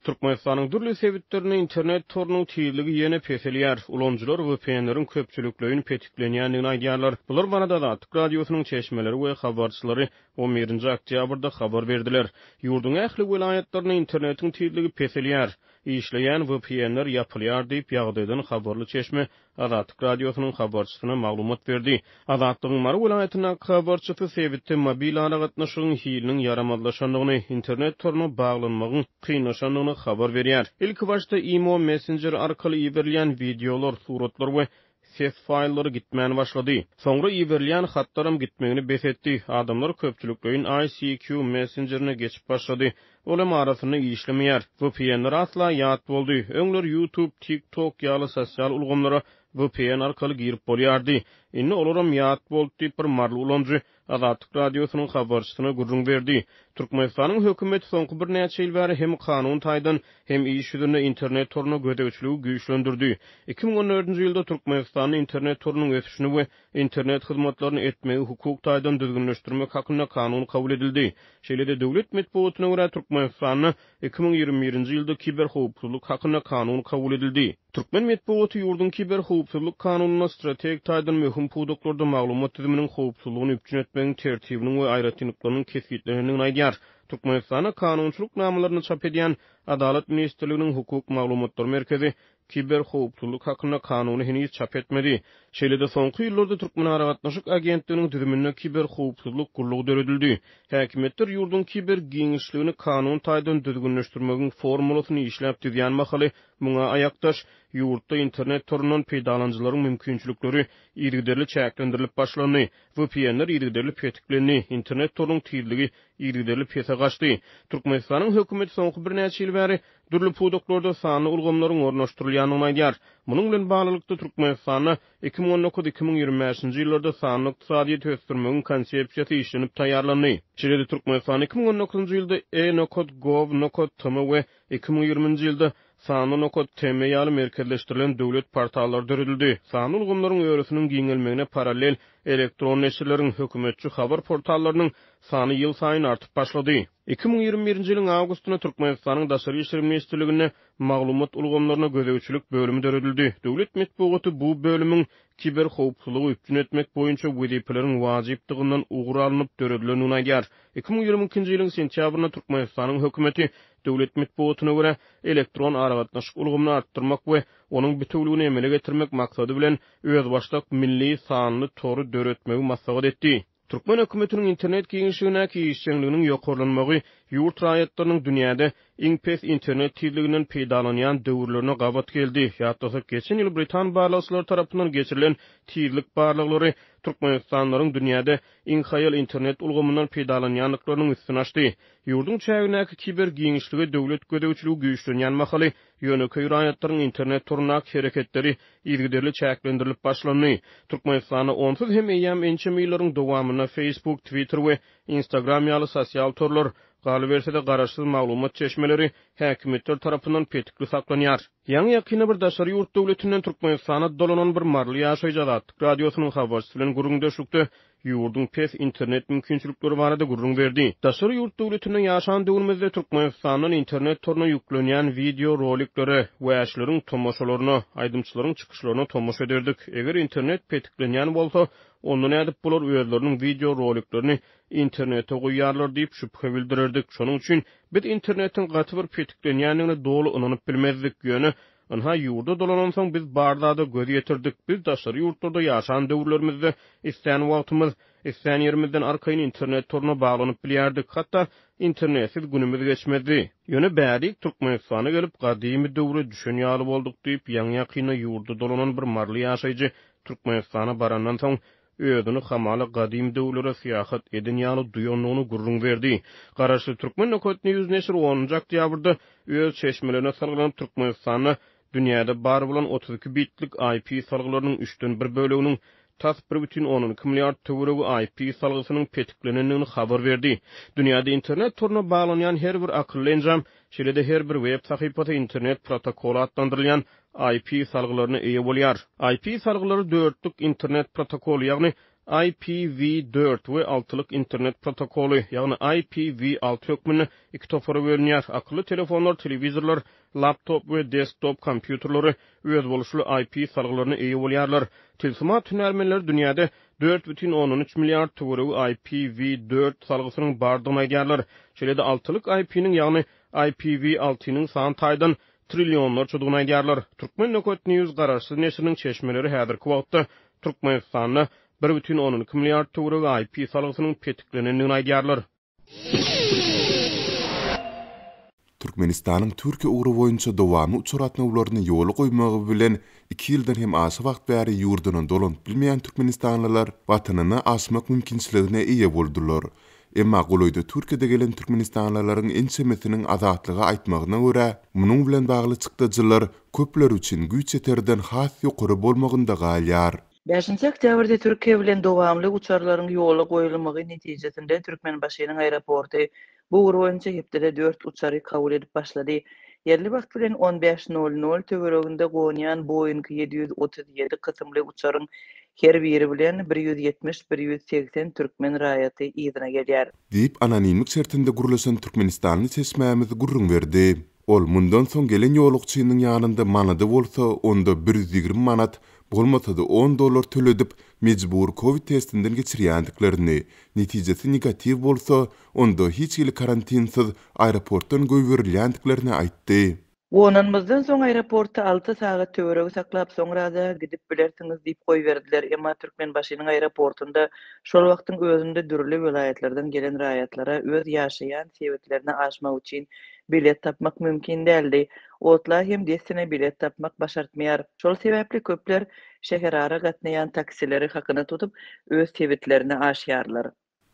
Türkmenistan'ın dürli sebitlerine internet torunun tiyirligi yene peseliyar. Uloncular VPN'lerin köpçülüklöğün petiklenýändigini aýdýarlar. Bular barada da Atyk radiosynyň çeşmeleri we habarçylary 11-nji oktýabrda habar berdiler. Ýurduň ähli welayatlaryna internetiň tiyirligi peseliyar. İşleyen VPN'ler yapılýar diýip ýagdaýdan habarly çeşme Atyk radiosynyň habarçysyna maglumat berdi. Azatlygyň Mar welayatyna habarçysy sebitde mobil aragatnaşygyň hiliniň yaramadlaşandygyny, internet toruny baglanmagyň kynlaşandygyny habar berýär. İlk başda imo messenger arkaly iberilýän videolar, suratlar we ses faýllary gitmäni başlady. Soňra iberilýän hatlarym gitmegini besetdi. Adamlar köpçülükleýin ICQ messengerine geçip başlady. Olam arasyny işlemeýär. VPN'ler asla ýat boldy. Öňler YouTube, TikTok ýaly sosial ulgamlara VPN arkaly girip bolýardy. Inni olaram ýat boldy diýip bir marly ulanjy Atyk radiosynyň habarçysyna gurrun berdi. Türkmenistanyň hökümeti soňky bir näçe ýyl bäri hem kanun taýdan hem iş ýüzünde internet toruny gödäwçiligi güýçlendirdi. 2014-nji ýylda Türkmenistanyň internet torunyň ösüşini we internet hyzmatlaryny etmegi hukuk taýdan düzgünleşdirmek hakyna kanun kabul edildi. Şeýle-de döwlet medeniýetyne görä Türkmenistanyň 2021-nji ýylda kiber howpsuzlyk hakyna kanun kabul edildi. Türkmen medeniýeti ýurdun kiber howpsuzlyk kanunyna strategik taýdan möhüm puwduklarda maglumat tüzüminiň howpsuzlygyny üpjün etmegiň tertibiniň we aýratynlyklarynyň kesgitlenýändigini aýdýar. Türkmenistana kanunçylyk namalaryny çap edýän Adalet Ministrliginiň hukuk maglumatlar merkezi kiber howpsuzlyk hakyna kanuny heniz çap etmedi. Şeýle-de soňky ýyllarda Türkmen aragatnaşyk agentliginiň düzümine kiber howpsuzlyk gurlugy döredildi. Häkimetler ýurdun kiber giňişligini kanun taýdan düzgünleşdirmegiň formulasyny işläp dizýän mahaly muňa aýakdaş ýurtda internet torundan peýdalanjylaryň mümkinçilikleri ýergiderli çäklendirilip başlandy. VPN'ler ýergiderli petiklendi. Internet torunyň tiyirligi ýergiderli pese gaçdy. Türkmenistanyň hökümeti soňky bir näçe ýyl bäri dürli puwduklarda sanly ulgamlaryň ornaşdyrylýanyny aýdýar. Munyň bilen baglykda Türkmenistanyň 2019-2025-nji ýyllarda sanly ykdysadyýet ösdürmegiň konsepsiýasy işlenip taýýarlandy. Şeýle-de Türkmenistanyň 2019-njy ýylda e-nokod.gov.tm we 2020-nji ýylda sanly nokod.tm ýaly merkezleşdirilen döwlet portallary döredildi. Sanly ulgamlaryň öwresiniň giňelmegine paralel elektron neşirleriň hökümetçi habar portallarynyň sany ýyl saýyn artyp başlady. 2021-nji ýylyň awgustyna Türkmenistanyň Daşary işler ministrligine maglumat ulgamlaryna gödäwçilik bölümi döredildi. Döwlet medeniýeti bu bölümiň kiber howpsuzlygy üpjün etmek boýunça wezipeleriň wajypdygynyň ugur alınıp döredilenini aýdýar. 2022-nji ýylyň sentýabrynda Türkmenistanyň hökümeti döwlet medeniýetine görä elektron aragatnaşyk ulgamyny artdyrmak we onuň bütünligini emele getirmek maksady bilen öz başlyk milli sanly tory döretmegi maksat etdi. Türkmen hökümetiniň internet giňişligine kiýişçiliginiň ýokarlanmagy ýurt raýatlarynyň dünýäde iň pes internet tiyirliginden peýdalanýan döwürlerine gabat geldi. Ýa-da geçen ýyl Britan barlykçylary tarapyndan geçirilen tiyirlik barlyklary Türkmenistanlaryň dünýäde iň haýal internet ulgamyndan peýdalanýanlyklarynyň üstüne açdy. Ýurdun çägindäki kiber giňişligi döwlet gödäwçiligi güýçlenýän mahaly ýöneköý raýatlaryň internet torunak hereketleri ýergiderli çäklendirilip başlandy. Türkmenistany onsuz hem eýäm ençe ýyllaryň dowamyna Facebook, Twitter we Instagram ýaly sosial torlar galy bersede garaşsyz maglumat çeşmeleri häkimetler tarapyndan petikli saklanýar. Ýa-ni ýakyna bir daşary ýurt döwletinden Türkmenistana dolanan bir marly ýaşaýjak Atyk radiosynyň habarçysy bilen gurrundaşykda ýurdun pes internet mümkinçilikleri barada gurrun berdi. Daşary ýurt döwletinden ýaşan döwürmizde Türkmenistanyň internet torunyna ýüklenýän video roliklary we äşleriň tomoşalaryny, aýdymçylaryň çykyşlaryny tomoşa ederdik. Eger internet petiklenýän bolsa, ondan edip bular özleriniň video roliklaryny internete goýýarlar diýip şüphe bildirirdik. Şonuň üçin biz internetiň gaty bir petiklenýändigini dogry ynanyp bilmezdik ýöne. Anha ýurda dolanan soň biz barlada göz ýetirdik. Biz daşary ýurtlarda ýaşan döwürlerimizde isleýän wagtymyz, isleýän ýerimizden arkaýyn internet toruna baglanyp bilýärdik. Hatda internetsiz günümiz geçmedi. Ýöne bärik Türkmenistana gelip gadymy döwre düşünýäli boldyk diýip ýaňy ýakyna ýurda dolanan bir marly ýaşaýjy Türkmenistana barandan soň özüni hamaly gadym döwlere syýahat edinýäli duýanlygyny gurrun berdi. Garaşly Türkmen hökümetiniň 100 neşir 10-njy oktýabrda öz çeşmelerine salgylan Türkmenistana dünýäde bar bolan 32 bitlik IP salgylarynyň 3-den 1 böleginiň tas 1,12 milliard töweregi IP salgysynyň petiklenendigini habar berdi. Dünýäde internet toruna baglanýan her bir akylly enjam, şeýle-de her bir web sahypasy internet protokolu adlandyrylýan IP salgylaryna eýe bolýar. IP salgylary 4'lük internet protokolu, ýagny IPv4 we altylyk internet protokolu, ýagny IPv6 hökmüne iki topara bölünýär. Akıllı telefonlar, televizorlar, laptop we desktop kompýuterlary öz boluşly IP salgylaryna eýe bolýarlar. Tilsima tünelmeler dünýäde 4,13 milyar töweregi IPv4 salgysynyň bardygyny aýdýarlar. Şeýle-de altylyk IP-niň, ýagny IPv6-nyň sany taýdan trilyonlar çodugyny aýdýarlar. Türkmen Nököt News garaşsyz neşriniň çeşmeleri häzirki wagtda Türkmenistanyna 1,12 milyar töweregi IP salgysynyň petiklenendigini aýdýarlar. Türkmenistanyň Türkiýe ugru boýunça dowamy uçuratmaglaryny ýoly goýmagy bilen 2 ýyldan hem aşy wagt bäri ýurduny dolanyp bilmeýän türkmenistanlylar watanyny aşmak mümkinçiligine eýe boldular. Emma goloýda Türkiýede gelen türkmenistanlylaryň ençemesiniň azatlygy aýtmagyna görä, munyň bilen bagly çykdyjylar köpler üçin güýç ýeterden has ýokary bolmagynda galýar. 5-nji oktýabrda Türkiýe bilen dowamly uçarlaryň ýoly goýulmagy netijesinde Türkmenbaşynyň aeroporty bu ugru boýunça hepdede 4 uçary kabul edip başlady. Yerli wagt bilen 15:00 töwereginde goňýan Boeing 737 kysymly uçaryň her biri bilen 170-180 türkmen raýaty ýygyna gelýär. Diýip anonimlik şertinde gurulasan Türkmenistanyň seçmämiz gurrun berdi. Ol mundan soň gelen ýolukçynyň ýanynda manady bolsa, onda 120 manat, bolmasa-da $10 töledip mecbur Covid testinden geçirýändiklerini, netijesi negativ bolsa, onda hiç ýyly karantinsiz aeroportdan göýberilýändiklerini aýtdy. Onanmazdan soň aeroportda 6 sagat töweregi saklap soňra-da gidip bilersiňiz diýip goýberdiler. Emma Türkmenbaşynyň aeroportunda şol wagtyň özünde dürli vilayetlerden gelen raýatlara öz ýaşaýan sebäplerini aşmak üçin bilet tapmak mümkin däldi. Otlar hem desine bilet tapmak başartmaýar. Şol sebäpli köpler şäherara gatnaýan taksileri hakyna tutup öz sebäplerini aşýarlar.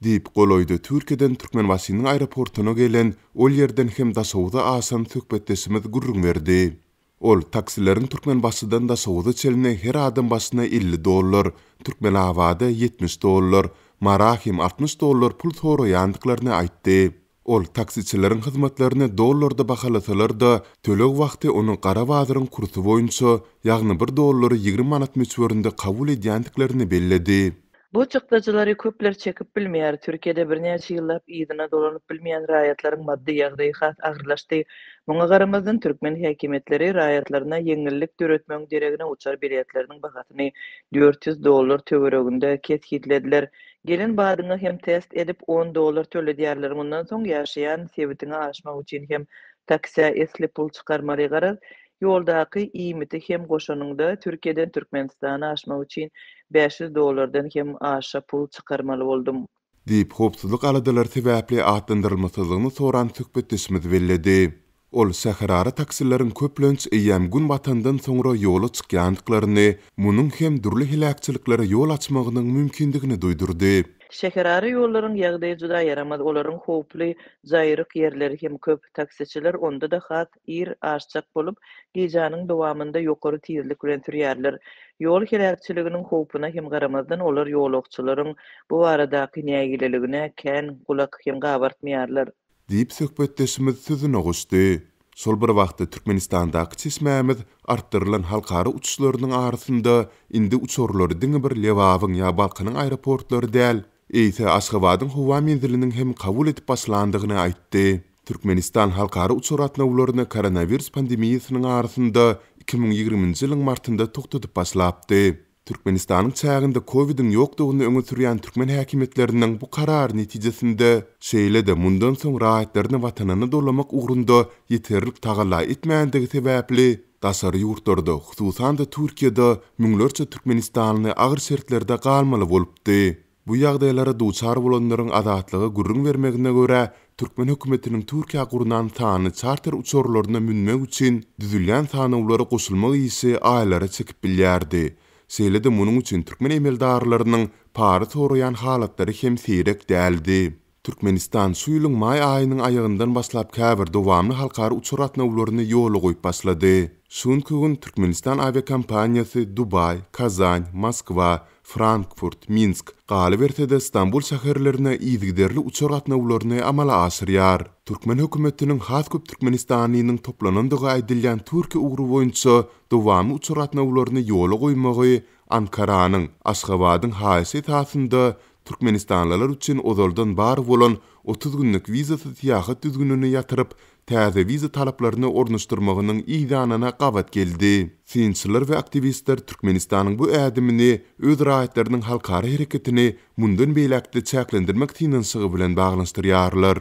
Diýip goloýdy Türkiýeden Türkmenbaşynyň aeroportuna gelen ol ýerden hem daşawda asan söhbetleşimiz gurrun berdi. Ol taksileriň Türkmenbaşydan daşawda çeline her adam başyna $50, Türkmen Hawada $70, Marahim $60 pul soraýandyklaryny aýtdy. Ol taksiçileriň hyzmatlaryny dollarda bahalasalar da töleg wagty onuň gara bazyryň kursu boýunça ýagny $1 20 manat meçberinde kabul edýändiklerini belledi. Bu çykdyjylary köpler çekip bilmeýär. Türkiýede birnäçe ýyllap ýygyna dolanyp bilmeýän raýatlaryň maddi ýagdaýy has agyrlaşdy. Muňa garamazdan türkmen häkimetleri raýatlaryna ýeňillik döretmek deregine uçar biletleriniň bahasyny $400 töwereginde kesgitlediler. Gelen badyňy hem test edip $10 töledýärler. Mundan soň ýaşaýan sebätini aşmak üçin hem taksiýa esli pul çykarmaly garaz. Ýoldaky iýmiti hem goşanyňda Türkiýeden Türkmenistana aşmak üçin $500 hem aşa pul çykarmaly boldum. Diýip hopsuzlyk aladalar sebäpli atlandyrylmasylygyny soran söhbetleşimiz belledi. Ol şäherara taksileriň köplenç eýäm gün batandan soňra ýola çykýandyklaryny, munyň hem durly hilakçylyklary ýol açmagynyň mümkindigini duýdurdy. Şäherara ýollaryň ýagdaýy juda ýaramaz, olaryň howply jaýryk ýerleri hem köp. Taksiçiler onda da has ir aşçak bolup, gejanyň dowamında ýokary tezlik bilen sürýärler. Ýol hilakçylygynyň howpuna hem garamazdan olar ýolukçylaryň bu baradaky nägileligine kän gulak hem gabartmaýarlar. Diýip söhbetleşimiz sözüne goşdy. Şol bir wagtda Türkmenistandaky çeşmämiz artdyrylan halkara uçuşlarynyň arasynda indi uçurlary diňe bir Lewabyň ýa Balkanyň aeroportlary däl, eýse Aşgabatyň howa menziliniň hem kabul edip başlandygyny aýtdy. Türkmenistan halkara uçuratmaglaryny koronavirus pandemiýasynyň arasynda 2020-nji ýylyň martynda toktatyp başlapdy. Türkmenistanyň çäginde Covid-iň ýokdugyny öňe sürýän türkmen häkimetläriniň bu karar netijesinde şeýle-de mundan soň raýatlaryny watanyny dolamak ugrunda ýeterlik tagalla etmäändigi sebäpli daşary ýurtlarda, hususan da Türkiýede müňlerçe Türkmenistanly agyr şertlerde galmaly bolupdy. Bu ýagdaýlara duçar bolanlaryň azatlygy gurrun bermegine görä Türkmen hökümetiniň Türkiýe gurunan sany charter uçurlaryna münmek üçin düzülýän sanawlary goşulmak ýyşy aýlara çekip bilýärdi. Şeýle-de munyň üçin türkmen emeldarlarynyň pary soraýan halatlary hem sirek däldi. Türkmenistan şu ýylyň may aýynyň aýagyndan başlap käbir dowamly halkara uçuratmaglaryny ýola goýup başlady. Şuňky gün Türkmenistan aviakompaniýasy Dubay, Kazan, Moskwa, Frankfurt, Minsk, galy berse-de Istanbul şäherlerine ýygyderli uçuratmaglaryny amala aşyrýar. Türkmen hökümetiniň has köp Türkmenistanynyň toplanandygy aýdylýan Türkiýe ugru boýunça dowamly uçuratmaglaryny ýola goýmagy Ankara'nın, Aşgabat'ın haýsy tasynda Türkmenistanlılar üçin ozaldan bar bolan 30 günlük vizasy tiýahat düzgününi ýatyryp, täze viza talaplaryny ornaşdyrmagynyň ýygynyna gabat geldi. Sinçiler we aktivistler Türkmenistanyň bu ädimini öz raýatlarynyň halkara hereketini mundan beýlekde çäklendirmek tinansygy bilen baglanşdyrýarlar.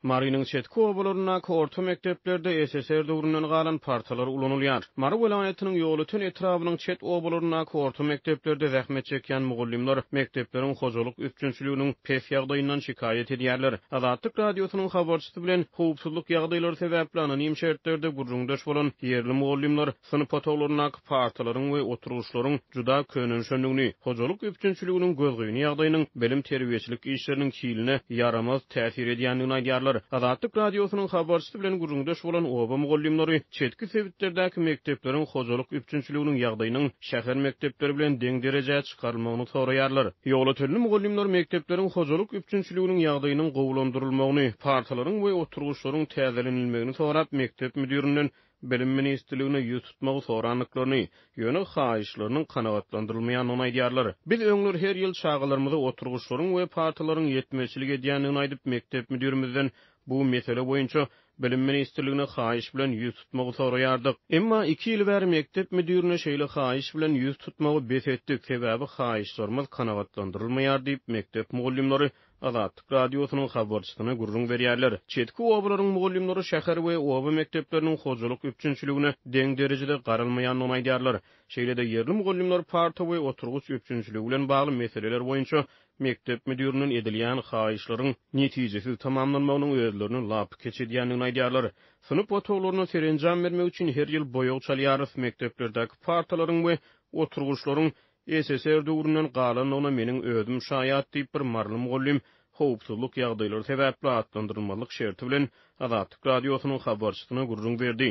Marynyň çetki obalaryna orta mekdeplerde SSR döwründen galan partalar ulanylýar. Mary welaýatynyň ýolutyn etrabynyň çet obalaryna orta mekdeplerde zähmet çekýän mugallimler mekdepleriň hojalyk üpçünçiliginiň pes ýagdaýyndan şikaýet edýärler. Azatlyk radiosynyň habarçysy bilen howpsuzlyk ýagdaýlary sebäpli anonim şertlerde gurrundaş bolan ýerli mugallimler synyp otaglaryna partalaryň we oturuşlaryň juda könünşenligini, hojalyk üpçünçiliginiň gözgüýni ýagdaýynyň bilim terbiýeçilik işleriniň kiline yaramaz täsir edýändigini aýdýarlar. Azatlyk radiosynyň habarçysy bilen gurrundaş bolan oba mugallimleri çetki sebitlerdäki mekdepleriň hojalyk üpçünçiliginiň ýagdaýynyň şäher mektepleri bilen deň derejäde çykarylmagyny soraýarlar. Ýoglatylmy mugallimler mekdepleriň hojalyk üpçünçiliginiň ýagdaýynyň gowulandyrylymagyny, partalaryň we oturuşlaryň täzelenilmegini sorap mektep müdirinden bilim ministrligine ýüz tutmagy soranlyklaryny, ýöne haýyşlarynyň kanagatlandyrylmaýanyny aýdýarlar. Biz öňler her ýyl çağalarymyzda oturuşlaryň we partalaryň ýetmeçilik edýändigini aýdyp mektep müdirimizden bu mesele boýunça bilim ministrligine haýyş bilen ýüz tutmagy soraýardyk. Emma 2 ýyl bäri mektep müdirine şeýle haýyş bilen ýüz tutmagy bes etdik, sebäbi haýyşlarymyz kanagatlandyrylmaýar diýip mektep mugallimleri Azatlyk radiosynyň habarçysyna gurrun berýärler. Çetki obalaryň mugallimleri şäher we oba mektepleriniň hojalyk üpçünçiligine deň derejede garalmaýanyny aýdýarlar. Şeýle-de ýerli mugallimler parta we oturguç üpçünçiligi bilen bagly meseleler boýunça mektep müdiriniň edilýän haýyşlaryň netijesiz tamamlanmagynyň özlerini lap keçirýändigini aýdýarlar. Synyp otaglaryna serenjam bermek üçin her ýyl boýag çalýarys mekteplerdäki partalaryň we oturguçlaryň SSR döwründen galan ona meniň özüm şaýat diýip bir marly mugallim howpsuzlyk ýagdaýlary sebäpli atlandyrylmalyk şerti bilen Azatlyk radiosynyň habarçysyna gurrun berdi.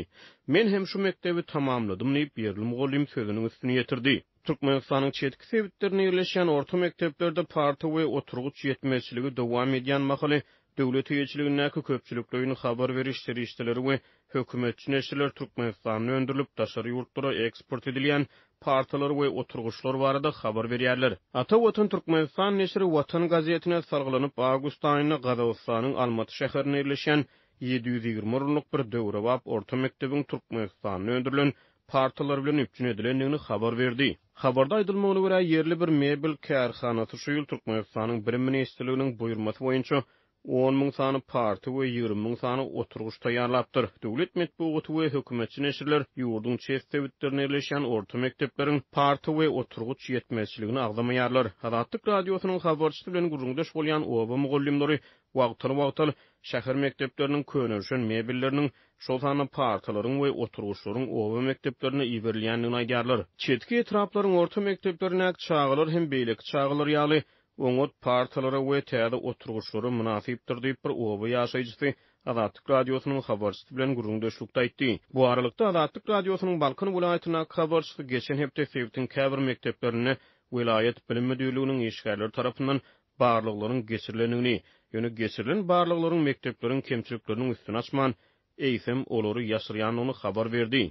Men hem şu mektebi tamamladym diýip ýerli mugallim sözüniň üstüne ýetirdi. Türkmenistanyň çetki sebitlerine ýerleşen orta mekteplerde parta we oturguç ýetmeçiligi dowam edýän mahaly döwlet ýetmeçiligindäki köpçüliklerini habar berişleri işleri we hökümetçi neşirler Türkmenistanyň öndürilip daşary ýurtlara eksport edilýän partalar we oturguçlar barada habar berýärler. Ata Watan Türkmenistan neşri Watan gazetine salgylanyp awgust aýyna Gazawstanyň Almaty şäherine ýerleşen 720 orunlyk bir döwre bap orta mektebiň Türkmenistanyň öndürilen partalar bilen üpçün edilendigini habar berdi. Habarda aýdylmagyna görä ýerli bir mebel kärhanasy şu ýyl Türkmenistanyň bilim ministrliginiň buýrmasy boýunça 10.000 sany party we 20.000 sany oturguç taýýarlapdyr. Döwlet medeniýeti we hökümetçi neşirler ýurdun çet sebitlerine ýerleşen orta mektepleriň party we oturguç ýetmeçiligini agdamaýarlar. Azatlyk radiosynyň habarçysy bilen gurrundaş bolýan oba mugallimleri wagtly şäher mektepleriniň könüşen mebelleriniň şol sany partalaryň we oturguçlaryň oba mekdeplerine iberilýändigini aýdýarlar. Çetki etraplaryň orta mekteplerine çağalar hem beýlek çağalar ýaly oňot partalara we täze oturguçlary münasipdir diýip bir oba ýaşaýjysy Azatlyk radiosynyň habarçysy bilen gurrundaşlykda aýtdy. Bu aralykda Azatlyk radiosynyň Balkan welaýatyna habarçysy geçen hepde Sewitiň käbir mekteplerine welaýat bilim müdirliginiň işgärleri tarapyndan barlyklaryň geçirilendigini, ýöne geçirilen barlyklaryň mektepleriň kemçilikleriniň üstüne açman eýsem olary ýaşyrýanyny habar berdi.